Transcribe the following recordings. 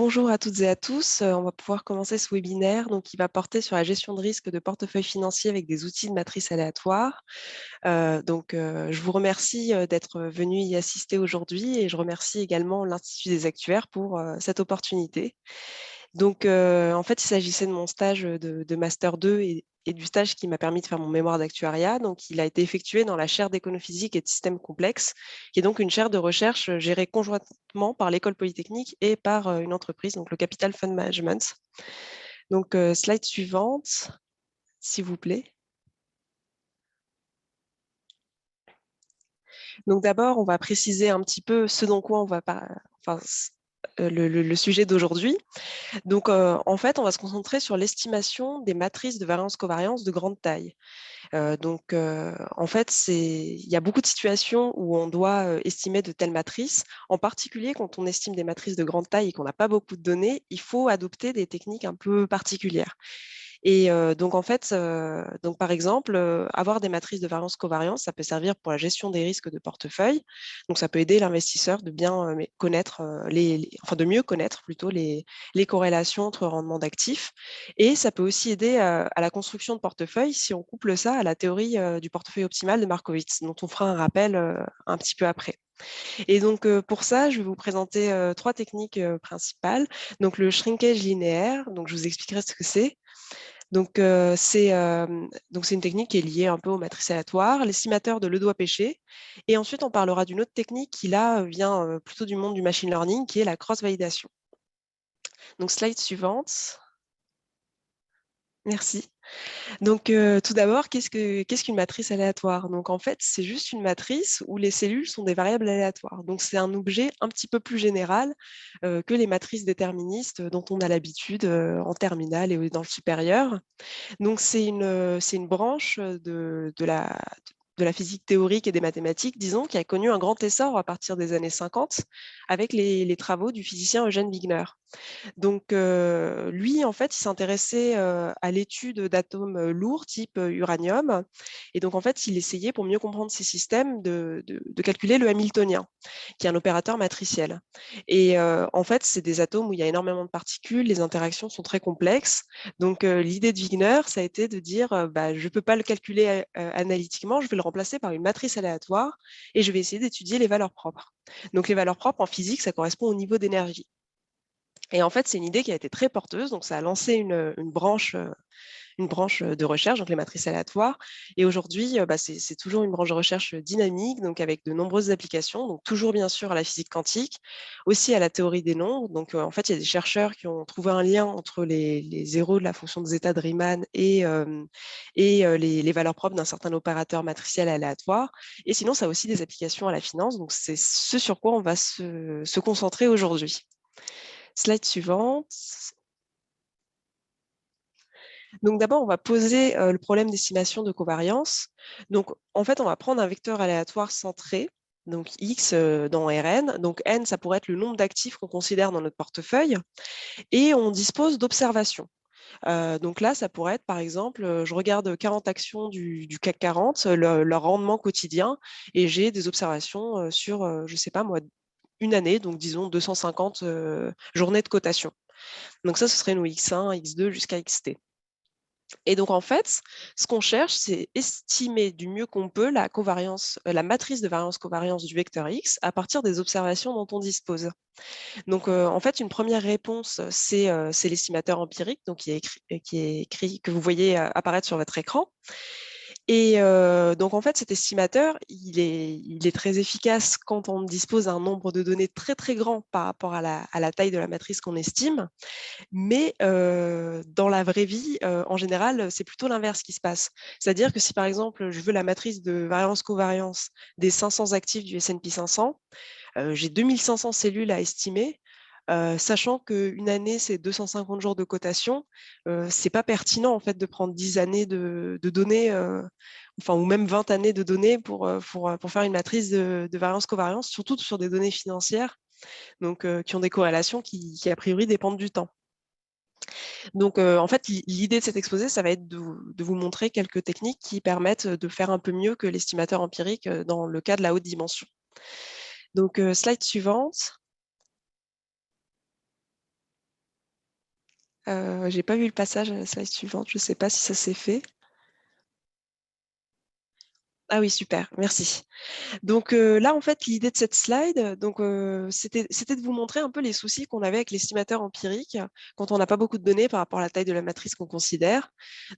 Bonjour à toutes et à tous. On va pouvoir commencer ce webinaire qui va porter sur la gestion de risque de portefeuille financier avec des outils de matrice aléatoire. Je vous remercie d'être venu y assister aujourd'hui et je remercie également l'Institut des actuaires pour cette opportunité. En fait, il s'agissait de mon stage de Master 2 et du stage qui m'a permis de faire mon mémoire d'actuariat. Donc, il a été effectué dans la chaire d'éconophysique et de systèmes complexes, qui est donc une chaire de recherche gérée conjointement par l'École polytechnique et par une entreprise, donc le Capital Fund Management. Slide suivante, s'il vous plaît. Donc, d'abord, on va préciser un petit peu ce dont quoi on va pas, enfin, le sujet d'aujourd'hui. En fait, on va se concentrer sur l'estimation des matrices de variance-covariance de grande taille. En fait, il y a beaucoup de situations où on doit estimer de telles matrices. En particulier, quand on estime des matrices de grande taille et qu'on n'a pas beaucoup de données, il faut adopter des techniques un peu particulières. Par exemple, avoir des matrices de variance-covariance, ça peut servir pour la gestion des risques de portefeuille. Donc, ça peut aider l'investisseur de bien connaître, de mieux connaître plutôt les corrélations entre rendements d'actifs. Et ça peut aussi aider à la construction de portefeuille si on couple ça à la théorie du portefeuille optimal de Markowitz, dont on fera un rappel un petit peu après. Pour ça, je vais vous présenter trois techniques principales. Donc, le shrinkage linéaire, donc je vous expliquerai ce que c'est. C'est une technique qui est liée un peu aux matrices aléatoires, l'estimateur de Ledoux-Péché. Et ensuite, on parlera d'une autre technique qui, là, vient plutôt du monde du machine learning, qui est la cross-validation. Donc, slide suivante. Merci. Tout d'abord, qu'est-ce qu'une matrice aléatoire? Donc, en fait, c'est juste une matrice où les cellules sont des variables aléatoires. Donc, c'est un objet un petit peu plus général que les matrices déterministes dont on a l'habitude en terminale et dans le supérieur. Donc, c'est une branche de la physique théorique et des mathématiques, disons, qui a connu un grand essor à partir des années 50 avec les travaux du physicien Eugène Wigner. Lui, en fait, il s'intéressait à l'étude d'atomes lourds type uranium. Et donc, en fait, il essayait, pour mieux comprendre ces systèmes, de calculer le hamiltonien, qui est un opérateur matriciel. En fait, c'est des atomes où il y a énormément de particules, les interactions sont très complexes. L'idée de Wigner, ça a été de dire, je ne peux pas le calculer analytiquement, je vais le remplacer par une matrice aléatoire et je vais essayer d'étudier les valeurs propres. Donc, les valeurs propres en physique, ça correspond au niveau d'énergie. Et en fait, c'est une idée qui a été très porteuse, donc ça a lancé une branche de recherche, donc les matrices aléatoires. Et aujourd'hui, c'est toujours une branche de recherche dynamique, donc avec de nombreuses applications, donc toujours bien sûr à la physique quantique, aussi à la théorie des nombres. En fait, il y a des chercheurs qui ont trouvé un lien entre les zéros de la fonction de zeta de Riemann et les valeurs propres d'un certain opérateur matriciel aléatoire. Et sinon, ça a aussi des applications à la finance, donc c'est ce sur quoi on va se concentrer aujourd'hui. Slide suivante. Donc d'abord, on va poser le problème d'estimation de covariance. Donc en fait, on va prendre un vecteur aléatoire centré, donc X dans Rn. Donc N, ça pourrait être le nombre d'actifs qu'on considère dans notre portefeuille. Et on dispose d'observations. Donc là, ça pourrait être, par exemple, je regarde 40 actions du CAC 40, leur rendement quotidien, et j'ai des observations sur, je ne sais pas moi, une année, donc disons 250 journées de cotation. Donc ça, ce serait nos X1, X2 jusqu'à XT. Et donc, en fait, ce qu'on cherche, c'est estimer du mieux qu'on peut la matrice de variance-covariance du vecteur X à partir des observations dont on dispose. En fait, une première réponse, c'est l'estimateur empirique, donc qui est écrit, que vous voyez apparaître sur votre écran. En fait, cet estimateur, il est très efficace quand on dispose d'un nombre de données très, très grand par rapport à la taille de la matrice qu'on estime. Mais dans la vraie vie, en général, c'est plutôt l'inverse qui se passe. C'est-à-dire que si, par exemple, je veux la matrice de variance-covariance des 500 actifs du S&P 500, j'ai 2500 cellules à estimer, sachant qu'une année, c'est 250 jours de cotation. C'est pas pertinent, en fait, de prendre 10 années de données, ou même 20 années de données pour faire une matrice de variance-covariance, surtout sur des données financières, qui ont des corrélations qui, a priori, dépendent du temps. En fait, l'idée de cet exposé, ça va être de vous montrer quelques techniques qui permettent de faire un peu mieux que l'estimateur empirique dans le cas de la haute dimension. Slide suivante. J'ai pas vu le passage à la slide suivante, je sais pas si ça s'est fait. Ah oui, super, merci. Donc là, en fait, l'idée de cette slide, c'était de vous montrer un peu les soucis qu'on avait avec l'estimateur empirique quand on n'a pas beaucoup de données par rapport à la taille de la matrice qu'on considère.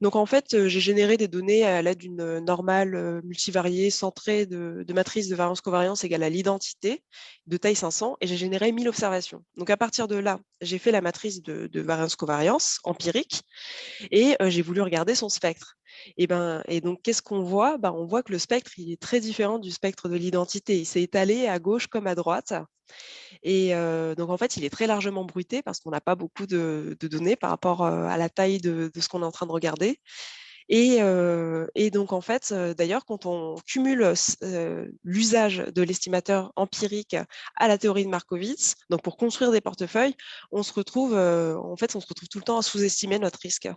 Donc en fait, j'ai généré des données à l'aide d'une normale multivariée centrée de matrice de variance-covariance égale à l'identité de taille 500 et j'ai généré 1000 observations. Donc à partir de là, j'ai fait la matrice de variance-covariance empirique et j'ai voulu regarder son spectre. Et donc, qu'est-ce qu'on voit? On voit que le spectre, il est très différent du spectre de l'identité. Il s'est étalé à gauche comme à droite. Et donc, en fait, il est très largement bruité parce qu'on n'a pas beaucoup de données par rapport à la taille de ce qu'on est en train de regarder. Et donc, en fait, d'ailleurs, quand on cumule l'usage de l'estimateur empirique à la théorie de Markowitz, donc pour construire des portefeuilles, on se retrouve tout le temps à sous-estimer notre risque.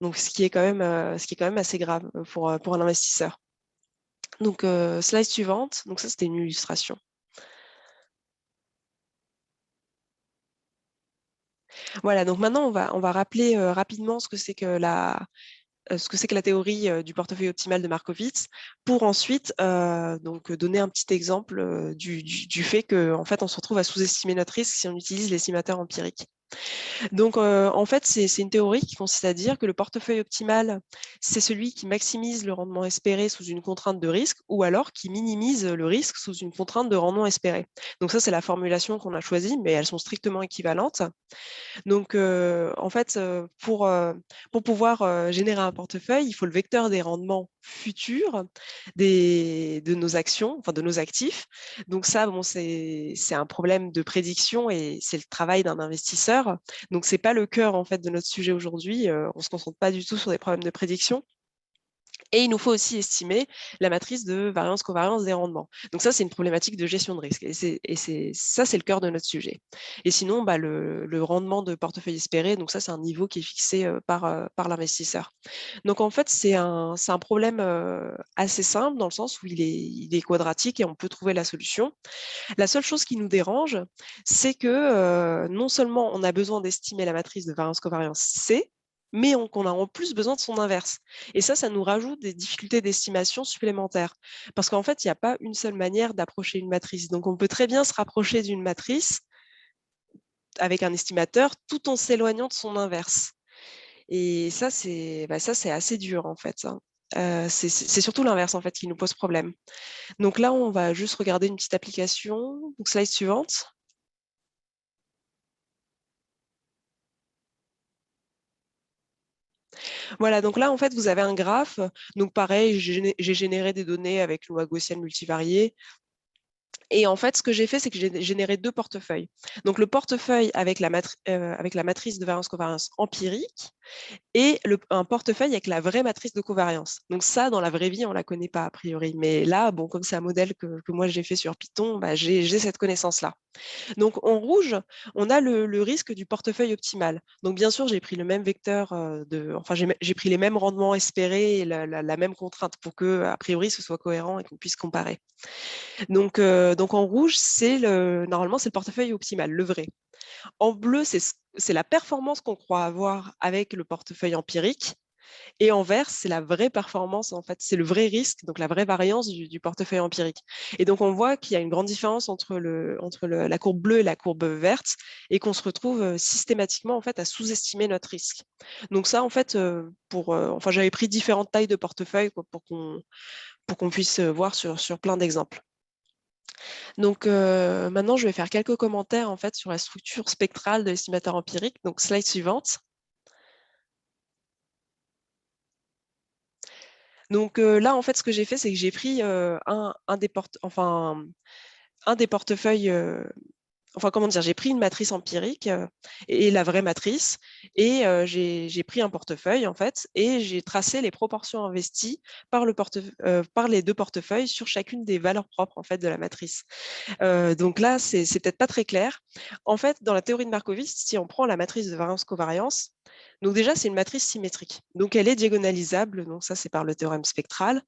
Donc, ce qui est quand même assez grave pour un investisseur. Donc, slide suivante. Donc, ça, c'était une illustration. Voilà, donc maintenant, on va rappeler rapidement ce que c'est que la théorie du portefeuille optimal de Markowitz pour ensuite donc, donner un petit exemple du fait qu'en en fait, on se retrouve à sous-estimer notre risque si on utilise l'estimateur empirique. Donc, en fait, c'est une théorie qui consiste à dire que le portefeuille optimal, c'est celui qui maximise le rendement espéré sous une contrainte de risque ou alors qui minimise le risque sous une contrainte de rendement espéré. Donc ça, c'est la formulation qu'on a choisie, mais elles sont strictement équivalentes. Donc, en fait, pour pouvoir générer un portefeuille, il faut le vecteur des rendements futurs de nos actions, enfin de nos actifs. Donc ça, bon, c'est un problème de prédiction et c'est le travail d'un investisseur. Donc, c'est pas le cœur en fait de notre sujet aujourd'hui. On se concentre pas du tout sur des problèmes de prédiction. Et il nous faut aussi estimer la matrice de variance-covariance des rendements. Donc ça, c'est une problématique de gestion de risque. Ça, c'est le cœur de notre sujet. Et sinon, le rendement de portefeuille espéré, donc ça, c'est un niveau qui est fixé par l'investisseur. Donc en fait, c'est un problème assez simple dans le sens où il est quadratique et on peut trouver la solution. La seule chose qui nous dérange, c'est que non seulement on a besoin d'estimer la matrice de variance-covariance C, mais qu'on a en plus besoin de son inverse. Et ça nous rajoute des difficultés d'estimation supplémentaires. Parce qu'en fait, il n'y a pas une seule manière d'approcher une matrice. Donc, on peut très bien se rapprocher d'une matrice avec un estimateur tout en s'éloignant de son inverse. Et ça, c'est assez dur, en fait, hein. C'est surtout l'inverse, en fait, qui nous pose problème. Donc là, on va juste regarder une petite application. Donc, slide suivante. Voilà, donc là, en fait, vous avez un graphe. Donc pareil, j'ai généré des données avec loi gaussienne multivariée. Et en fait, ce que j'ai fait, c'est que j'ai généré deux portefeuilles. Donc le portefeuille avec avec la matrice de variance-covariance empirique et un portefeuille avec la vraie matrice de covariance. Donc ça, dans la vraie vie, on ne la connaît pas a priori. Mais là, bon, comme c'est un modèle que moi j'ai fait sur Python, j'ai cette connaissance-là. Donc en rouge, on a le risque du portefeuille optimal. Donc bien sûr, j'ai pris le même vecteur enfin j'ai pris les mêmes rendements espérés et la même contrainte pour que a priori ce soit cohérent et qu'on puisse comparer. Donc en rouge, normalement c'est le portefeuille optimal, le vrai. En bleu, c'est la performance qu'on croit avoir avec le portefeuille empirique. Et en vert, c'est la vraie performance, en fait, c'est le vrai risque, donc la vraie variance du portefeuille empirique. Et donc, on voit qu'il y a une grande différence entre la courbe bleue et la courbe verte, et qu'on se retrouve systématiquement, en fait, à sous-estimer notre risque. Donc ça, en fait, enfin, j'avais pris différentes tailles de portefeuille quoi, pour qu'on puisse voir sur plein d'exemples. Donc maintenant, je vais faire quelques commentaires, en fait, sur la structure spectrale de l'estimateur empirique. Donc, slide suivante. Donc là, en fait, ce que j'ai fait, c'est que j'ai pris un des portefeuilles, enfin comment dire, j'ai pris une matrice empirique et la vraie matrice, et j'ai pris un portefeuille en fait, et j'ai tracé les proportions investies par les deux portefeuilles sur chacune des valeurs propres en fait de la matrice. Donc là, c'est peut-être pas très clair. En fait, dans la théorie de Markowitz, si on prend la matrice de variance-covariance, Donc déjà, c'est une matrice symétrique. Donc elle est diagonalisable, donc ça c'est par le théorème spectral.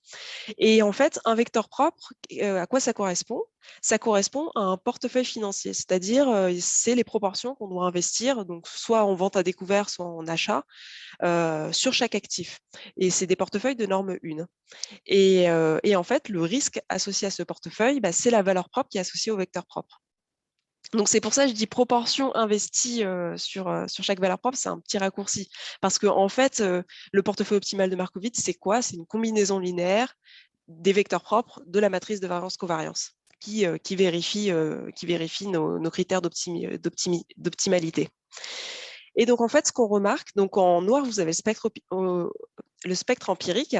Et en fait, un vecteur propre, à quoi ça correspond? Ça correspond à un portefeuille financier, c'est-à-dire c'est les proportions qu'on doit investir, donc soit en vente à découvert, soit en achat, sur chaque actif. Et c'est des portefeuilles de norme 1. Et en fait, le risque associé à ce portefeuille, bah, c'est la valeur propre qui est associée au vecteur propre. Donc c'est pour ça que je dis proportion investie sur chaque valeur propre, c'est un petit raccourci. Parce que en fait, le portefeuille optimal de Markowitz, c'est quoi? C'est une combinaison linéaire des vecteurs propres de la matrice de variance-covariance qui vérifie nos critères d'optimalité. Et donc en fait, ce qu'on remarque, donc en noir, vous avez le spectre empirique,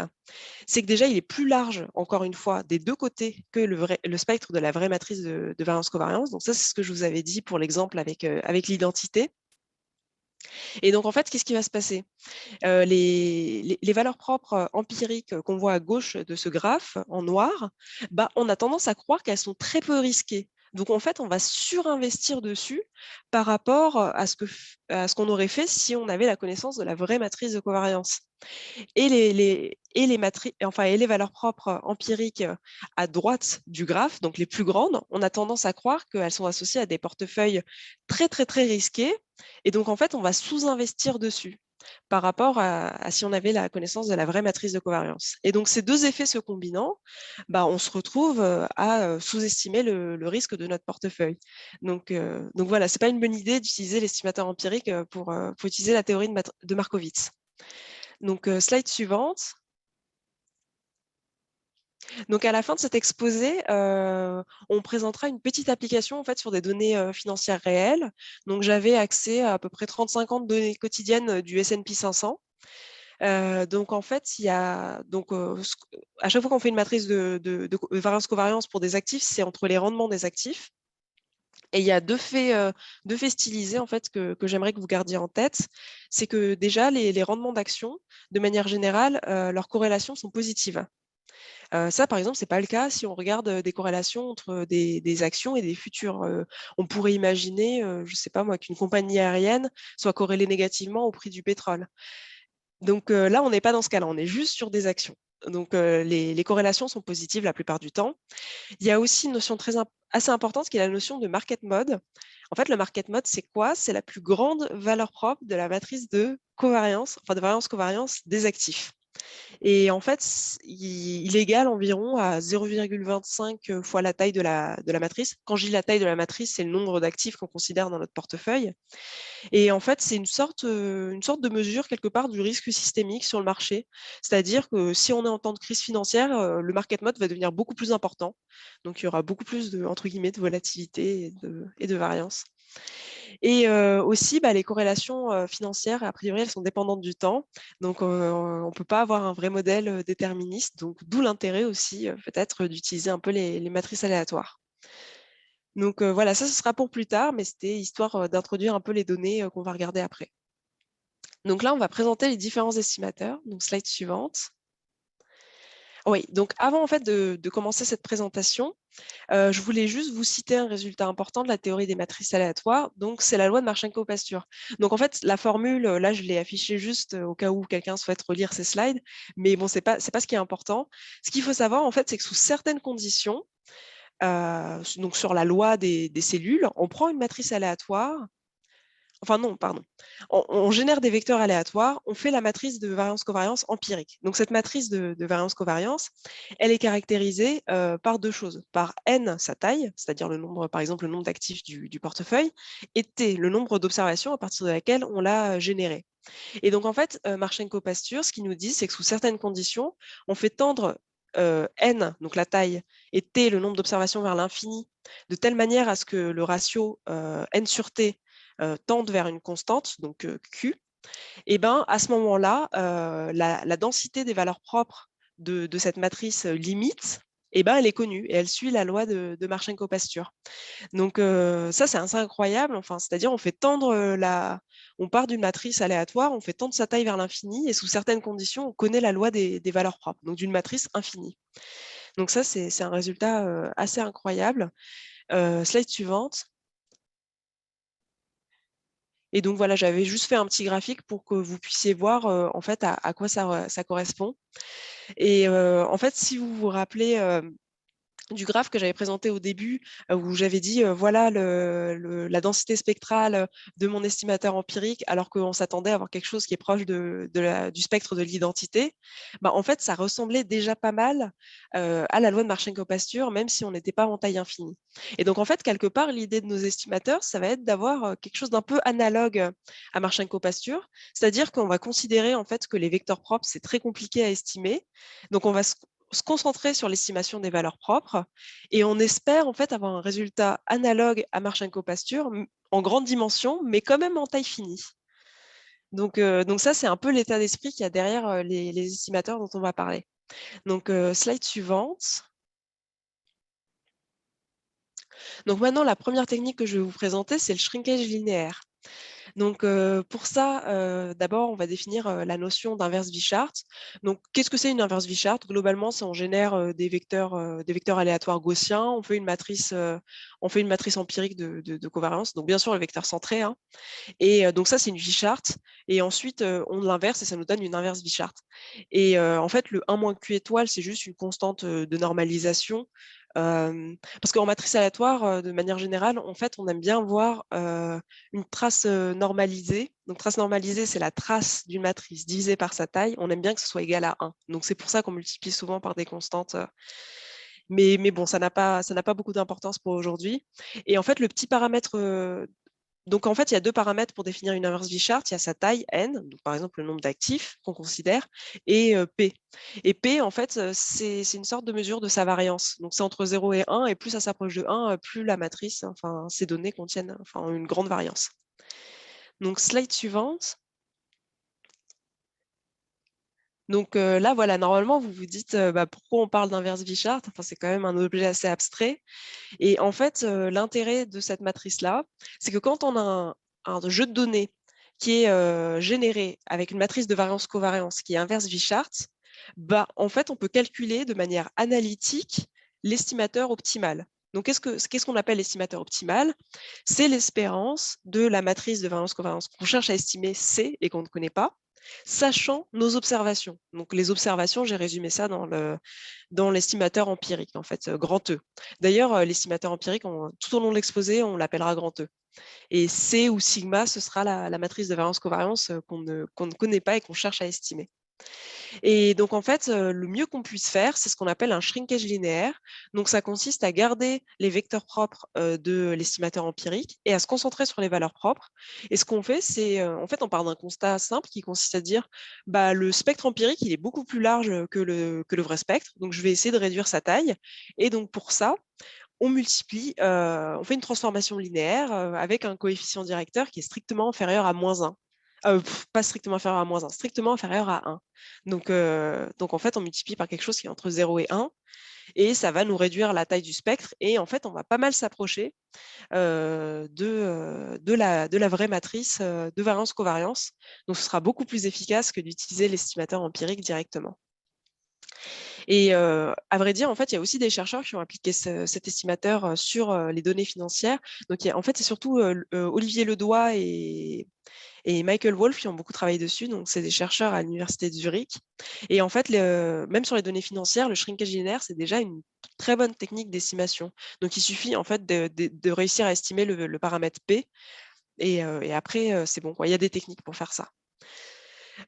c'est que déjà, il est plus large, encore une fois, des deux côtés que le spectre de la vraie matrice de variance-covariance. Donc ça, c'est ce que je vous avais dit pour l'exemple avec l'identité. Et donc, en fait, qu'est-ce qui va se passer? Les valeurs propres empiriques qu'on voit à gauche de ce graphe, en noir, bah, on a tendance à croire qu'elles sont très peu risquées. Donc, en fait, on va surinvestir dessus par rapport à ce qu'on aurait fait si on avait la connaissance de la vraie matrice de covariance. Et les valeurs propres empiriques à droite du graphe, donc les plus grandes, on a tendance à croire qu'elles sont associées à des portefeuilles très, très, très risqués. Et donc, en fait, on va sous-investir dessus par rapport à si on avait la connaissance de la vraie matrice de covariance. Et donc, ces deux effets se combinant, bah, on se retrouve à sous-estimer le risque de notre portefeuille. Donc voilà, ce n'est pas une bonne idée d'utiliser l'estimateur empirique pour utiliser la théorie de Markowitz. Donc, slide suivante. Donc, à la fin de cet exposé, on présentera une petite application en fait, sur des données financières réelles. Donc, j'avais accès à peu près 35 ans de données quotidiennes du S&P 500. Donc, en fait, il y a à chaque fois qu'on fait une matrice de variance-covariance pour des actifs, c'est entre les rendements des actifs. Et il y a deux faits stylisés en fait, que j'aimerais que vous gardiez en tête. C'est que déjà, les rendements d'actions, de manière générale, leurs corrélations sont positives. Ça, par exemple, ce n'est pas le cas si on regarde des corrélations entre des actions et des futurs. On pourrait imaginer, je ne sais pas moi, qu'une compagnie aérienne soit corrélée négativement au prix du pétrole. Donc là, on n'est pas dans ce cas-là, on est juste sur des actions. Donc les corrélations sont positives la plupart du temps. Il y a aussi une notion assez importante qui est la notion de market mode. En fait, le market mode, c'est quoi? C'est la plus grande valeur propre de la matrice de covariance, enfin de variance-covariance des actifs. Et en fait, il égale environ à 0,25 fois la taille de la matrice. Quand je dis la taille de la matrice, c'est le nombre d'actifs qu'on considère dans notre portefeuille. Et en fait, c'est une sorte de mesure quelque part du risque systémique sur le marché. C'est-à-dire que si on est en temps de crise financière, le market mode va devenir beaucoup plus important. Donc, il y aura beaucoup plus entre guillemets, de volatilité et de variance. Et aussi, bah, les corrélations financières, a priori, elles sont dépendantes du temps. Donc, on ne peut pas avoir un vrai modèle déterministe. Donc, d'où l'intérêt aussi, peut-être, d'utiliser un peu les matrices aléatoires. Donc, voilà, ça, ce sera pour plus tard, mais c'était histoire d'introduire un peu les données qu'on va regarder après. Donc là, on va présenter les différents estimateurs. Donc, slide suivante. Oui, donc avant en fait de commencer cette présentation, je voulais juste vous citer un résultat important de la théorie des matrices aléatoires. Donc, c'est la loi de Marchenko-Pastur. Donc, en fait, la formule, là, je l'ai affichée juste au cas où quelqu'un souhaite relire ces slides. Mais bon, c'est pas ce qui est important. Ce qu'il faut savoir, en fait, c'est que sous certaines conditions, donc sur la loi des cellules, on prend une matrice aléatoire. Enfin non, pardon. On génère des vecteurs aléatoires, on fait la matrice de variance-covariance empirique. Donc cette matrice de variance-covariance, elle est caractérisée par deux choses. Par n, sa taille, c'est-à-dire le nombre, par exemple, le nombre d'actifs du portefeuille, et t, le nombre d'observations à partir de laquelle on l'a généré. Et donc en fait, Marchenko-Pastur, ce qu'il nous dit, c'est que sous certaines conditions, on fait tendre n, donc la taille, et t, le nombre d'observations vers l'infini, de telle manière à ce que le ratio n sur t tendent vers une constante, donc Q, et ben, à ce moment-là, la densité des valeurs propres de cette matrice limite, et ben, elle est connue et elle suit la loi de Marchenko-Pastur. Donc ça, c'est assez incroyable. Enfin, c'est-à-dire, on fait tendre on part d'une matrice aléatoire, on fait tendre sa taille vers l'infini et sous certaines conditions, on connaît la loi des valeurs propres, donc d'une matrice infinie. Donc ça, c'est un résultat assez incroyable. Slide suivante. Et donc voilà, j'avais juste fait un petit graphique pour que vous puissiez voir en fait à quoi ça correspond. Et en fait, si vous vous rappelez du graphe que j'avais présenté au début, où j'avais dit voilà la densité spectrale de mon estimateur empirique, alors qu'on s'attendait à avoir quelque chose qui est proche du spectre de l'identité, bah, en fait, ça ressemblait déjà pas mal à la loi de Marchenko-Pastur, même si on n'était pas en taille infinie. Et donc, en fait, quelque part, l'idée de nos estimateurs, ça va être d'avoir quelque chose d'un peu analogue à Marchenko-Pastur, c'est-à-dire qu'on va considérer en fait que les vecteurs propres, c'est très compliqué à estimer. Donc, on va se concentrer sur l'estimation des valeurs propres et on espère en fait avoir un résultat analogue à Marchenko-Pastur en grande dimension, mais quand même en taille finie. Donc ça, c'est un peu l'état d'esprit qu'il y a derrière les estimateurs dont on va parler. Donc, slide suivante. Donc maintenant, la première technique que je vais vous présenter, c'est le shrinkage linéaire. Donc, pour ça, d'abord, on va définir la notion d'inverse Wishart. Donc, qu'est-ce que c'est une inverse Wishart? Globalement, c'est on génère des vecteurs aléatoires gaussiens, on fait une matrice empirique de covariance, donc bien sûr le vecteur centré, hein. Et donc ça, c'est une Wishart. Et ensuite, on l'inverse et ça nous donne une inverse Wishart. Et en fait, le 1 moins Q étoile, c'est juste une constante de normalisation. Parce qu'en matrice aléatoire, de manière générale, en fait, on aime bien voir une trace normalisée. Donc, trace normalisée, c'est la trace d'une matrice divisée par sa taille. On aime bien que ce soit égal à 1. Donc, c'est pour ça qu'on multiplie souvent par des constantes. Mais bon, ça n'a pas beaucoup d'importance pour aujourd'hui. Et en fait, le petit paramètre donc, en fait, il y a deux paramètres pour définir une inverse Wishart. Il y a sa taille, n, donc par exemple le nombre d'actifs qu'on considère, et p. Et p, en fait, c'est une sorte de mesure de sa variance. Donc, c'est entre 0 et 1, et plus ça s'approche de 1, plus la matrice, enfin, ces données contiennent une grande variance. Donc, slide suivante. Donc là, voilà, normalement, vous vous dites pourquoi on parle d'inverse Wishart. Enfin, c'est quand même un objet assez abstrait. Et en fait, l'intérêt de cette matrice-là, c'est que quand on a un jeu de données qui est généré avec une matrice de variance-covariance qui est inverse Wishart, en fait, on peut calculer de manière analytique l'estimateur optimal. Donc, qu'est-ce qu'on appelle l'estimateur optimal? C'est l'espérance de la matrice de variance-covariance qu'on cherche à estimer C et qu'on ne connaît pas, sachant nos observations. Donc, les observations, j'ai résumé ça dans l'estimateur empirique, en fait, grand E. D'ailleurs, l'estimateur empirique, tout au long de l'exposé, on l'appellera grand E. Et C ou sigma, ce sera la matrice de variance-covariance qu'on ne connaît pas et qu'on cherche à estimer. Et donc, en fait, le mieux qu'on puisse faire, c'est ce qu'on appelle un shrinkage linéaire. Donc, ça consiste à garder les vecteurs propres de l'estimateur empirique et à se concentrer sur les valeurs propres. Et ce qu'on fait, c'est, en fait, on part d'un constat simple qui consiste à dire, le spectre empirique, il est beaucoup plus large que le vrai spectre. Donc, je vais essayer de réduire sa taille. Et donc, pour ça, on multiplie, on fait une transformation linéaire avec un coefficient directeur qui est strictement inférieur à -1. Pas strictement inférieur à -1, strictement inférieur à 1. Donc en fait, on multiplie par quelque chose qui est entre 0 et 1, et ça va nous réduire la taille du spectre, et en fait, on va pas mal s'approcher de la vraie matrice de variance-covariance. Donc ce sera beaucoup plus efficace que d'utiliser l'estimateur empirique directement. Et à vrai dire, en fait, il y a aussi des chercheurs qui ont appliqué cet estimateur sur les données financières. Donc, en fait, c'est surtout Olivier Ledoy et Michael Wolff qui ont beaucoup travaillé dessus. Donc, c'est des chercheurs à l'université de Zurich. Et en fait, même sur les données financières, le shrinkage linéaire, c'est déjà une très bonne technique d'estimation. Donc, il suffit en fait de réussir à estimer le paramètre P. Et après, c'est bon, quoi. Il y a des techniques pour faire ça.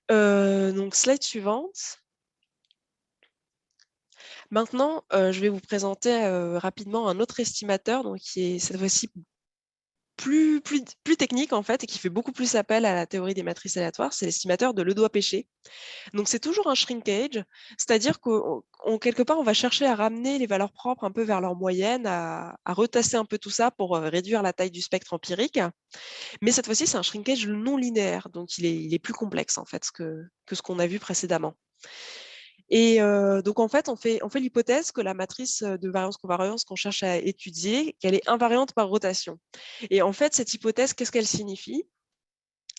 Donc, slide suivante. Maintenant, je vais vous présenter rapidement un autre estimateur, donc qui est cette fois-ci plus technique en fait, et qui fait beaucoup plus appel à la théorie des matrices aléatoires, c'est l'estimateur de Ledoy-Péché. Donc c'est toujours un shrinkage, c'est-à-dire quelque part on va chercher à ramener les valeurs propres un peu vers leur moyenne, à retasser un peu tout ça pour réduire la taille du spectre empirique. Mais cette fois-ci c'est un shrinkage non linéaire, donc il est plus complexe en fait que ce qu'on a vu précédemment. Et donc, en fait, on fait l'hypothèse que la matrice de variance-covariance qu'on cherche à étudier, qu'elle est invariante par rotation. Et en fait, cette hypothèse, qu'est-ce qu'elle signifie?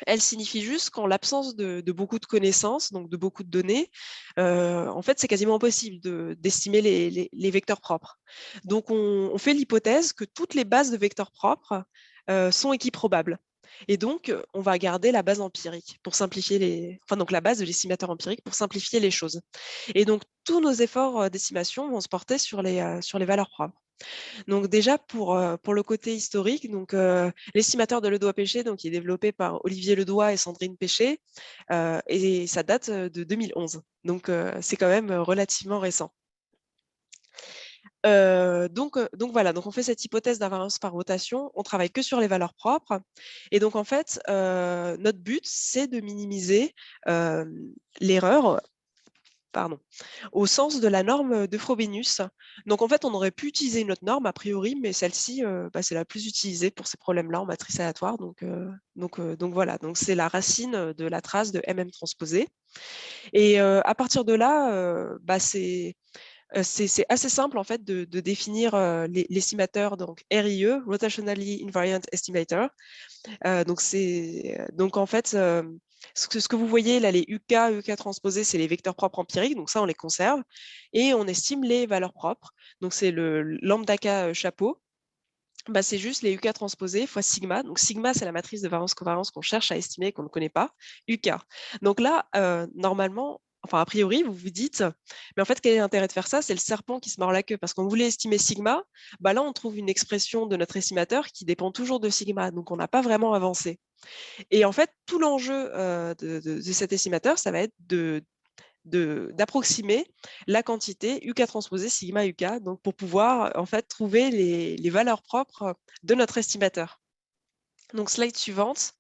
Elle signifie juste qu'en l'absence de beaucoup de connaissances, donc de beaucoup de données, en fait, c'est quasiment impossible d'estimer les vecteurs propres. Donc, on fait l'hypothèse que toutes les bases de vecteurs propres sont équiprobables. Et donc, on va garder la base empirique pour simplifier donc la base de l'estimateur empirique pour simplifier les choses. Et donc, tous nos efforts d'estimation vont se porter sur les valeurs propres. Donc déjà pour le côté historique, donc l'estimateur de Ledoy-Péché, donc qui est développé par Olivier Ledoy et Sandrine Péché, et ça date de 2011. Donc c'est quand même relativement récent. Donc voilà, donc on fait cette hypothèse d'invariance par rotation, on travaille que sur les valeurs propres. Et donc en fait, notre but, c'est de minimiser l'erreur au sens de la norme de Frobenius. Donc en fait, on aurait pu utiliser une autre norme a priori, mais celle-ci, c'est la plus utilisée pour ces problèmes-là en matrice aléatoire. Donc voilà, donc c'est la racine de la trace de MM transposée. Et à partir de là, c'est assez simple en fait de définir l'estimateur, donc RIE, Rotationally Invariant Estimator. Donc en fait, ce que vous voyez là, les UK transposés, c'est les vecteurs propres empiriques, donc ça on les conserve, et on estime les valeurs propres. Donc c'est le lambda K chapeau. C'est juste les UK transposés fois sigma. Donc sigma, c'est la matrice de variance-covariance qu'on cherche à estimer, qu'on ne connaît pas, UK. Donc là, normalement, enfin a priori, vous vous dites, mais en fait, quel est l'intérêt de faire ça? C'est le serpent qui se mord la queue, parce qu'on voulait estimer sigma, là on trouve une expression de notre estimateur qui dépend toujours de sigma, donc on n'a pas vraiment avancé. Et en fait, tout l'enjeu de cet estimateur, ça va être d'approximer la quantité UK transposée sigma UK, donc pour pouvoir en fait trouver les valeurs propres de notre estimateur. Donc slide suivante.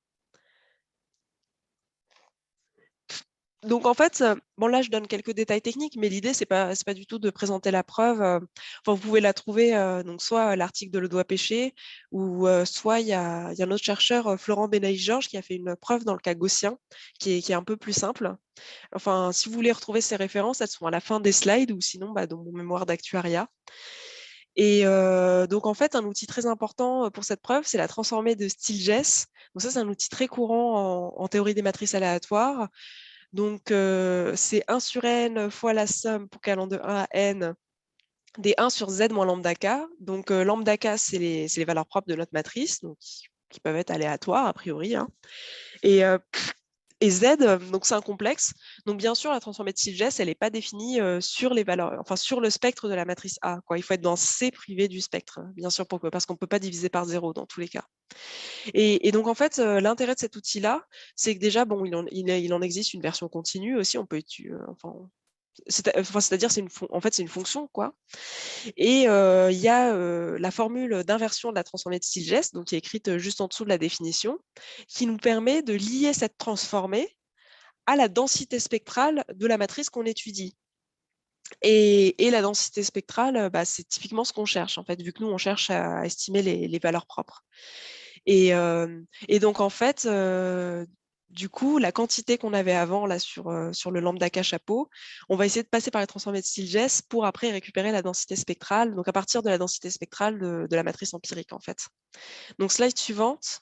Donc en fait, là je donne quelques détails techniques, mais l'idée c'est pas du tout de présenter la preuve. Vous pouvez la trouver donc soit l'article de Ledoy-Péché, ou soit il y a un autre chercheur, Florent Benaïs-Georges, qui a fait une preuve dans le cas gaussien, qui est un peu plus simple. Enfin, si vous voulez retrouver ces références, elles sont à la fin des slides, ou sinon dans mon mémoire d'actuariat. Et donc en fait, un outil très important pour cette preuve, c'est la transformée de Stieltjes. Donc ça, c'est un outil très courant en théorie des matrices aléatoires. Donc, c'est 1 sur n fois la somme pour k allant de 1 à n des 1 sur z moins lambda k. Donc, lambda k, c'est les valeurs propres de notre matrice, donc qui peuvent être aléatoires a priori. Hein. Et z, donc c'est un complexe. Donc, bien sûr, la transformée de Stieltjes, elle n'est pas définie sur les valeurs, enfin sur le spectre de la matrice A. Quoi. Il faut être dans C privé du spectre, bien sûr, parce qu'on ne peut pas diviser par 0 dans tous les cas. Et donc, en fait, l'intérêt de cet outil-là, c'est que déjà, il en existe une version continue aussi. On peut c'est-à-dire, en fait, c'est une fonction, quoi. Et il y a la formule d'inversion de la transformée de Stieltjes, donc qui est écrite juste en dessous de la définition, qui nous permet de lier cette transformée à la densité spectrale de la matrice qu'on étudie. Et la densité spectrale, c'est typiquement ce qu'on cherche, en fait, vu que nous, on cherche à estimer les valeurs propres. Et donc, en fait, du coup, la quantité qu'on avait avant là, sur le lambda K chapeau, on va essayer de passer par les transformées de Stieltjes pour après récupérer la densité spectrale, donc à partir de la densité spectrale de la matrice empirique, en fait. Donc, slide suivante.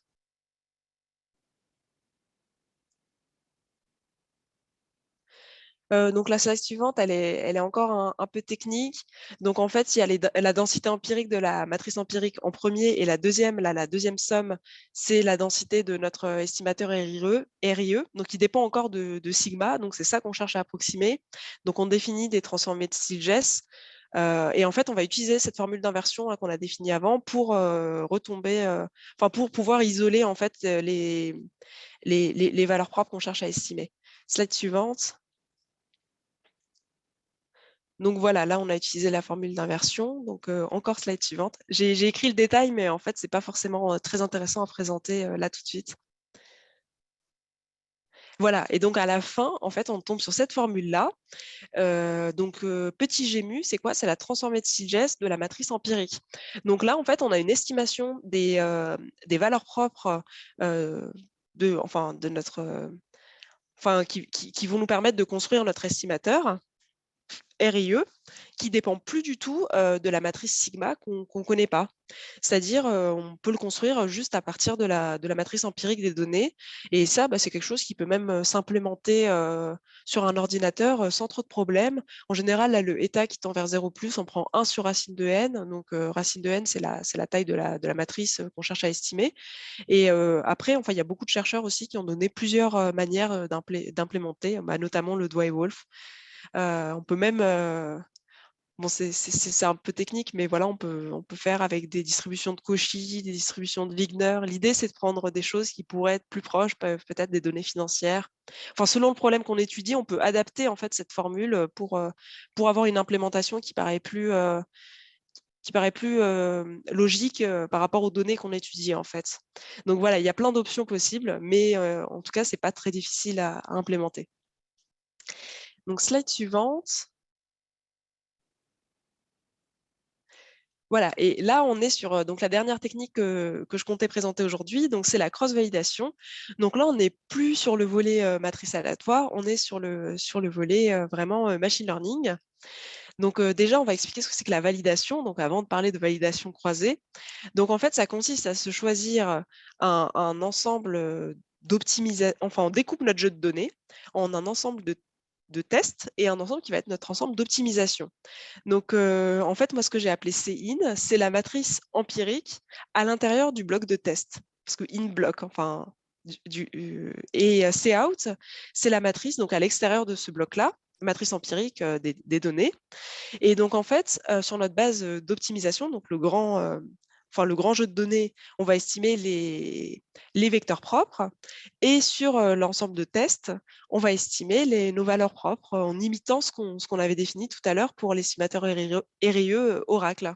Donc la slide suivante, elle est encore un peu technique. Donc en fait, il y a la densité empirique de la matrice empirique en premier, et la deuxième somme, c'est la densité de notre estimateur RIE, donc qui dépend encore de sigma. Donc c'est ça qu'on cherche à approximer. Donc on définit des transformées de Stieltjes. Et en fait, on va utiliser cette formule d'inversion qu'on a définie avant pour pour pouvoir isoler en fait les valeurs propres qu'on cherche à estimer. Slide suivante. Donc voilà, là, on a utilisé la formule d'inversion. Donc encore slide suivante. J'ai écrit le détail, mais en fait, ce n'est pas forcément très intéressant à présenter là tout de suite. Voilà, et donc à la fin, en fait, on tombe sur cette formule-là. Petit g mu, c'est quoi? C'est la transformée de Stieltjes de la matrice empirique. Donc là, en fait, on a une estimation des valeurs propres de notre... qui vont nous permettre de construire notre estimateur. RIE qui dépend plus du tout de la matrice sigma qu'on connaît pas. C'est-à-dire, on peut le construire juste à partir de la matrice empirique des données et ça, c'est quelque chose qui peut même, s'implémenter, sur un ordinateur, sans trop de problèmes. En général, là, le état qui tend vers 0+, on prend 1 sur racine de n, donc racine de n, c'est la taille de la matrice, qu'on cherche à estimer et après, enfin, il y a beaucoup de chercheurs aussi qui ont donné plusieurs, manières, d'implémenter, notamment le Dwyer-Wolf. On peut même, bon, c'est un peu technique, mais voilà, on peut faire avec des distributions de Cauchy, des distributions de Wigner. L'idée, c'est de prendre des choses qui pourraient être plus proches, peut-être des données financières. Enfin, selon le problème qu'on étudie, on peut adapter en fait cette formule pour avoir une implémentation qui paraît plus logique par rapport aux données qu'on étudie en fait. Donc voilà, il y a plein d'options possibles, mais en tout cas, c'est pas très difficile à implémenter. Donc slide suivante. Voilà, et là, on est sur donc la dernière technique que je comptais présenter aujourd'hui, donc c'est la cross-validation. Donc là, on n'est plus sur le volet matrice aléatoire, on est sur le volet vraiment machine learning. Donc déjà, on va expliquer ce que c'est que la validation, donc avant de parler de validation croisée. Donc en fait, ça consiste à se choisir un ensemble d'optimisation, enfin on découpe notre jeu de données en un ensemble de tests et un ensemble qui va être notre ensemble d'optimisation. Donc, en fait, moi, ce que j'ai appelé Cin, c'est la matrice empirique à l'intérieur du bloc de test. Parce que in bloc, enfin, et Cout, c'est la matrice donc à l'extérieur de ce bloc-là, matrice empirique des données. Et donc, en fait, sur notre base d'optimisation, donc le grand jeu de données, on va estimer les vecteurs propres. Et sur l'ensemble de tests, on va estimer nos valeurs propres en imitant ce qu'on avait défini tout à l'heure pour l'estimateur RIE Oracle.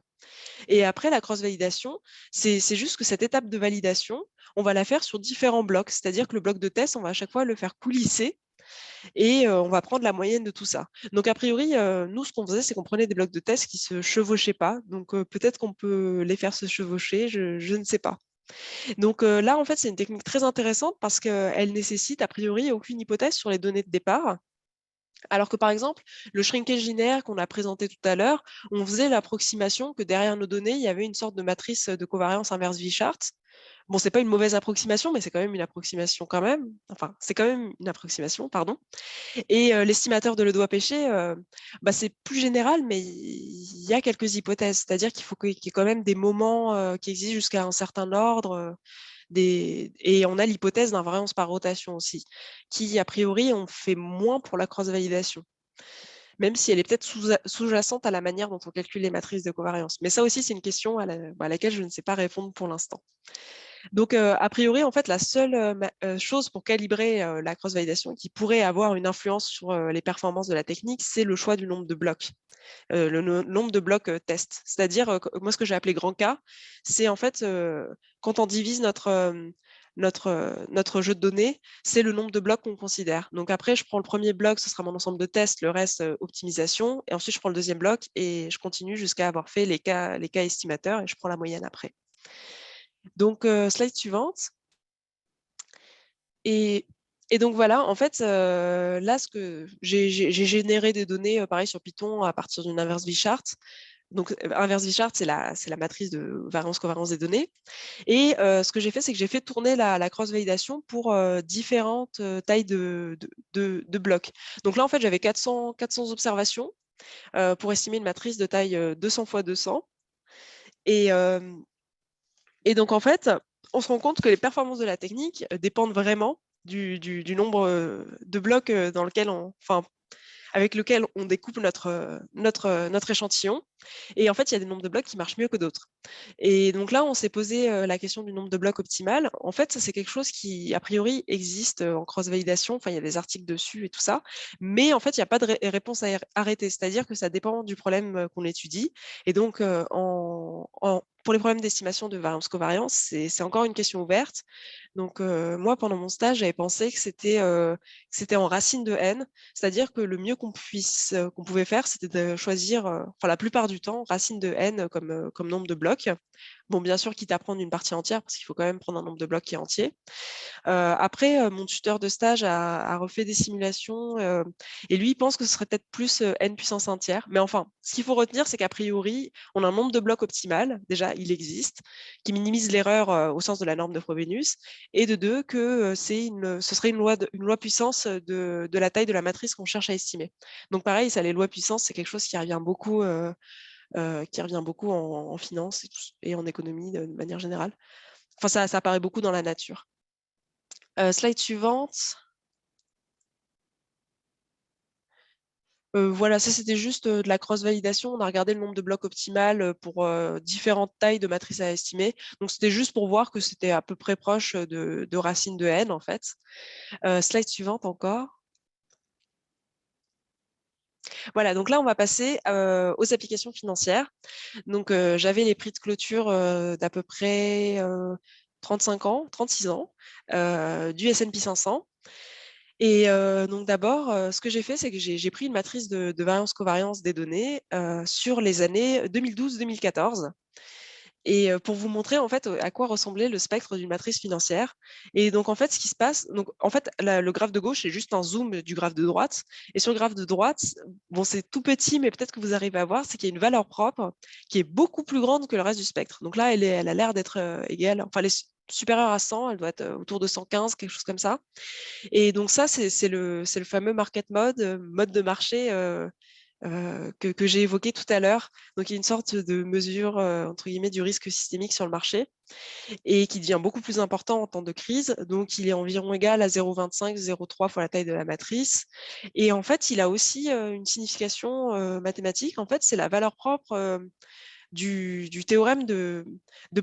Et après, la cross-validation, c'est juste que cette étape de validation, on va la faire sur différents blocs. C'est-à-dire que le bloc de test, on va à chaque fois le faire coulisser et on va prendre la moyenne de tout ça. Donc, a priori, nous, ce qu'on faisait, c'est qu'on prenait des blocs de test qui ne se chevauchaient pas. Donc, peut-être qu'on peut les faire se chevaucher, je ne sais pas. Donc là, en fait, c'est une technique très intéressante parce qu'elle nécessite, a priori, aucune hypothèse sur les données de départ. Alors que, par exemple, le shrinkage linéaire qu'on a présenté tout à l'heure, on faisait l'approximation que derrière nos données, il y avait une sorte de matrice de covariance inverse Wishart. Bon, c'est pas une mauvaise approximation, mais c'est quand même une approximation quand même. Enfin, c'est quand même une approximation, pardon. Et l'estimateur de Ledoux-Péché, c'est plus général, mais il y a quelques hypothèses. C'est-à-dire qu'il faut qu'il y ait quand même des moments qui existent jusqu'à un certain ordre. Et on a l'hypothèse d'invariance par rotation aussi, qui, a priori, on fait moins pour la cross-validation, même si elle est peut-être sous-jacente à la manière dont on calcule les matrices de covariance. Mais ça aussi, c'est une question à laquelle je ne sais pas répondre pour l'instant. Donc, a priori, en fait, la seule chose pour calibrer la cross-validation qui pourrait avoir une influence sur les performances de la technique, c'est le choix du nombre de blocs, le nombre de blocs test. C'est-à-dire, moi, ce que j'ai appelé grand K, c'est en fait quand on divise notre jeu de données, c'est le nombre de blocs qu'on considère. Donc après, je prends le premier bloc, ce sera mon ensemble de tests, le reste optimisation, et ensuite je prends le deuxième bloc et je continue jusqu'à avoir fait les cas estimateurs et je prends la moyenne après. Donc, slide suivante. Et donc voilà, en fait, là, ce que j'ai généré des données, pareil sur Python à partir d'une inverse Wishart. Donc, inverse Wishart, c'est la matrice de variance-covariance des données. Et ce que j'ai fait, c'est que j'ai fait tourner la cross-validation pour différentes tailles de blocs. Donc là, en fait, j'avais 400 observations pour estimer une matrice de taille 200 x 200. Et donc, en fait, on se rend compte que les performances de la technique dépendent vraiment du nombre de blocs avec lequel on découpe notre échantillon. Et en fait, il y a des nombres de blocs qui marchent mieux que d'autres. Et donc là, on s'est posé la question du nombre de blocs optimal. En fait, ça, c'est quelque chose qui, a priori, existe en cross-validation. Enfin, il y a des articles dessus et tout ça. Mais en fait, il n'y a pas de réponse arrêtée. C'est-à-dire que ça dépend du problème qu'on étudie. Et donc, pour les problèmes d'estimation de variance-covariance, c'est encore une question ouverte. Donc, moi, pendant mon stage, j'avais pensé que c'était en racine de n, c'est-à-dire que le mieux qu'on pouvait faire, c'était de choisir, la plupart du temps, racine de n comme nombre de blocs. Bon, bien sûr, quitte à prendre une partie entière, parce qu'il faut quand même prendre un nombre de blocs qui est entier. Après, mon tuteur de stage a refait des simulations et lui, il pense que ce serait peut-être plus n puissance 1 tiers. Mais enfin, ce qu'il faut retenir, c'est qu'a priori, on a un nombre de blocs optimal, déjà, il existe, qui minimise l'erreur au sens de la norme de Frobenius, et de deux, que ce serait une loi puissance de la taille de la matrice qu'on cherche à estimer. Donc pareil, ça, les lois puissance, c'est quelque chose qui revient beaucoup en finance et en économie de manière générale. Enfin, ça apparaît beaucoup dans la nature. Slide suivante. Voilà, ça c'était juste de la cross-validation. On a regardé le nombre de blocs optimal pour différentes tailles de matrices à estimer. Donc c'était juste pour voir que c'était à peu près proche de racine de n en fait. Slide suivante encore. Voilà, donc là on va passer aux applications financières. Donc j'avais les prix de clôture d'à peu près 35 ans, 36 ans, du S&P 500. Et donc d'abord, ce que j'ai fait, c'est que j'ai pris une matrice de variance-covariance des données sur les années 2012-2014 et pour vous montrer en fait à quoi ressemblait le spectre d'une matrice financière. Et donc en fait, ce qui se passe, donc en fait, le graphe de gauche c'est juste un zoom du graphe de droite. Et sur le graphe de droite, bon c'est tout petit, mais peut-être que vous arrivez à voir, c'est qu'il y a une valeur propre qui est beaucoup plus grande que le reste du spectre. Donc là, elle a l'air d'être égale, enfin elle est supérieure à 100, elle doit être autour de 115, quelque chose comme ça. Et donc ça, c'est le fameux market mode, mode de marché que j'ai évoqué tout à l'heure. Donc il y a une sorte de mesure, entre guillemets, du risque systémique sur le marché et qui devient beaucoup plus important en temps de crise. Donc il est environ égal à 0,25, 0,3 fois la taille de la matrice. Et en fait, il a aussi une signification mathématique. En fait, c'est la valeur propre du théorème de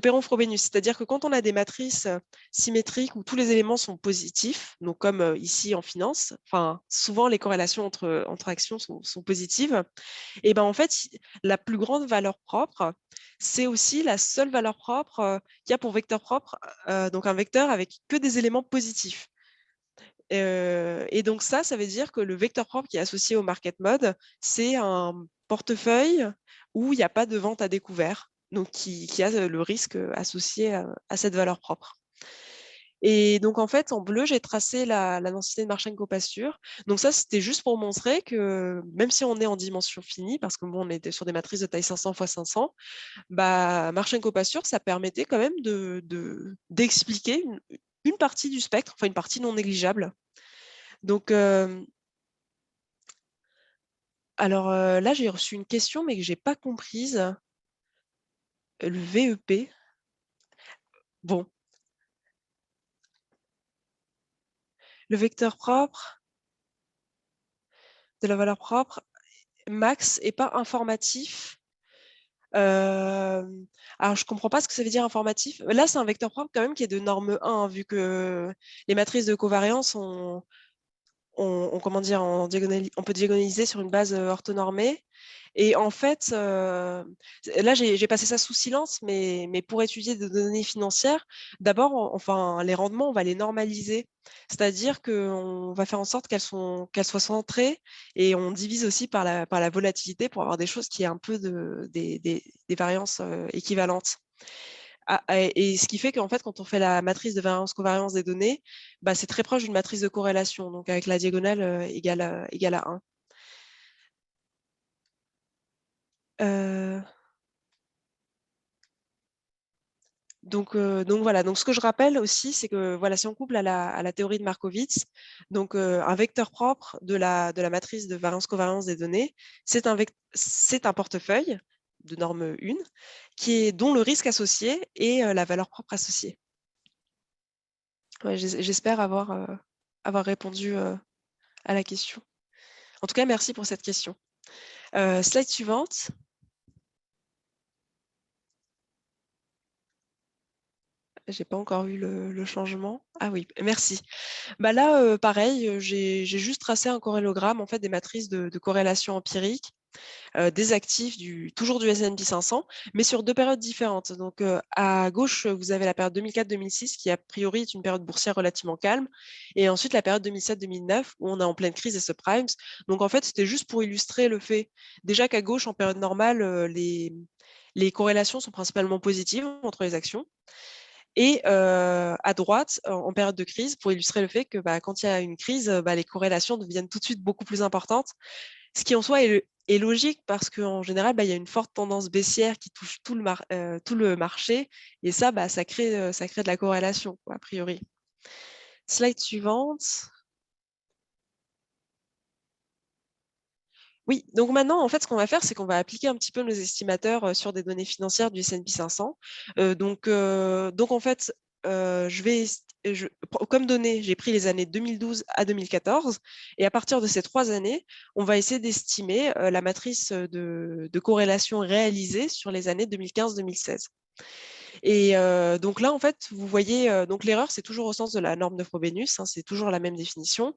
Perron-Frobenius. C'est-à-dire que quand on a des matrices symétriques où tous les éléments sont positifs, donc comme ici en finance, enfin, souvent les corrélations entre actions sont positives, et ben en fait, la plus grande valeur propre, c'est aussi la seule valeur propre qu'il y a pour vecteur propre, donc un vecteur avec que des éléments positifs. Et donc ça veut dire que le vecteur propre qui est associé au market mode, c'est un portefeuille où il n'y a pas de vente à découvert, donc qui a le risque associé à cette valeur propre. Et donc, en fait, en bleu, j'ai tracé la densité de Marchenko-Passur. Donc ça, c'était juste pour montrer que même si on est en dimension finie, parce que bon, on était sur des matrices de taille 500 x 500, bah, Marchenko-Passur, ça permettait quand même d'expliquer une partie du spectre, enfin une partie non négligeable. Donc, alors là, j'ai reçu une question, mais que j'ai pas comprise. Le VEP. Bon, le vecteur propre de la valeur propre, max, et pas informatif. Euh, alors, je comprends pas ce que ça veut dire informatif. Là, c'est un vecteur propre quand même qui est de norme 1, vu que les matrices de covariance comment dire, on peut diagonaliser sur une base orthonormée. Et en fait, là, j'ai passé ça sous silence, mais pour étudier des données financières, d'abord, enfin, les rendements, on va les normaliser. C'est-à-dire qu'on va faire en sorte qu'elles soient centrées et on divise aussi par la volatilité pour avoir des choses qui aient un peu des variances équivalentes. Et ce qui fait qu'en fait, quand on fait la matrice de variance-covariance des données, bah, c'est très proche d'une matrice de corrélation, donc avec la diagonale égale à 1. Euh, donc voilà, donc ce que je rappelle aussi, c'est que voilà, si on couple à la théorie de Markowitz, donc un vecteur propre de la matrice de variance-covariance des données, c'est un portefeuille de norme 1 dont le risque associé est la valeur propre associée. Ouais, j'espère avoir répondu à la question. En tout cas, merci pour cette question. Slide suivante. J'ai pas encore vu le changement. Ah oui, merci. Bah là, pareil, j'ai juste tracé un corrélogramme en fait des matrices de corrélation empirique des actifs toujours du S&P 500, mais sur deux périodes différentes. Donc à gauche, vous avez la période 2004-2006 qui a priori est une période boursière relativement calme, et ensuite la période 2007-2009 où on est en pleine crise et subprimes. Donc en fait, c'était juste pour illustrer le fait déjà qu'à gauche, en période normale, les les corrélations sont principalement positives entre les actions. Et à droite, en période de crise, pour illustrer le fait que quand il y a une crise, les corrélations deviennent tout de suite beaucoup plus importantes, ce qui en soi est logique parce qu'en général, il y a une forte tendance baissière qui touche tout le marché, et ça crée de la corrélation, quoi, a priori. Slide suivante. Oui, donc maintenant, en fait, ce qu'on va faire, c'est qu'on va appliquer un petit peu nos estimateurs sur des données financières du S&P 500. Donc, en fait, comme données, j'ai pris les années 2012 à 2014. Et à partir de ces 3 années, on va essayer d'estimer la matrice de corrélation réalisée sur les années 2015-2016. Et donc là, en fait, vous voyez, donc l'erreur, c'est toujours au sens de la norme de Frobenius, hein, c'est toujours la même définition.